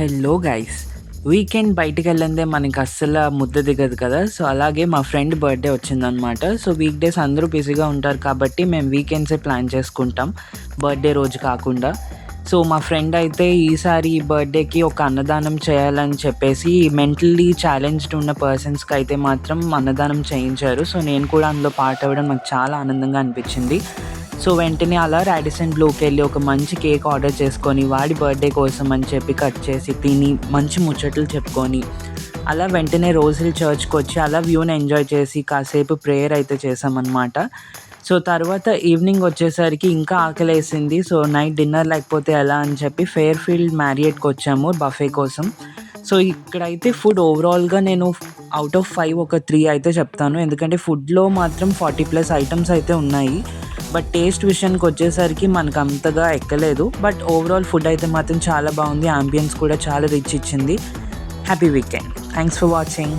Hello guys! Weekend బయటికెళ్ళందే మనకి అస్సల ముద్ద దిగదు కదా! సో, అలాగే మా ఫ్రెండ్ బర్త్‌డే వచ్చిందనమాట. సో, వీక్ డేస్ అందరూ బిజీగా ఉంటారు కాబట్టి మేము వీకెండ్సే ప్లాన్ చేసుకుంటాం. బర్త్‌డే రోజు కాకుండా. సో, మా ఫ్రెండ్ అయితే ఈసారి ఈ బర్త్‌డేకి ఒక అన్నదానం చేయాలని చెప్పేసి మెంటల్లీ ఛాలెంజ్డ్ ఉన్న పర్సన్స్‌కి అయితే మాత్రం అన్నదానం చేయించారు. సో, నేను కూడా అందులో పార్ట్ అవ్వడం నాకు చాలా ఆనందంగా అనిపించింది. సో, వెంటనే అలా రాడిసన్ బ్లూకెళ్ళి ఒక మంచి కేక్ ఆర్డర్ చేసుకొని, వాడి బర్త్‌డే కోసం అని చెప్పి కట్ చేసి, తిని, మంచి ముచ్చట్లు చెప్పుకొని, అలా వెంటనే రోజ్ హిల్ చర్చ్‌కొచ్చి అలా వ్యూని ఎంజాయ్ చేసి, కాసేపు ప్రేయర్ అయితే చేశామనమాట. సో, తర్వాత ఈవినింగ్ వచ్చేసరికి ఇంకా ఆకలేసింది. సో, నైట్ డిన్నర్ లేకపోతే ఎలా అని చెప్పి ఫెయిర్‌ఫీల్డ్ మ్యారియట్‌కొచ్చాము బఫే కోసం. సో, ఇక్కడైతే ఫుడ్ ఓవరాల్‌గా నేను ఔట్ ఆఫ్ 5 ఒక 3 అయితే చెప్తాను. ఎందుకంటే ఫుడ్‌లో మాత్రం 40+ ఐటెమ్స్ అయితే ఉన్నాయి. బట్ టేస్ట్ విషయానికొచ్చేసరికి మనకంతగా ఎక్కలేదు. బట్ ఓవరాల్ ఫుడ్ అయితే మాత్రం చాలా బాగుంది. యాంబియన్స్ కూడా చాలా రిచ్ ఇచ్చింది. Happy weekend. Thanks for watching.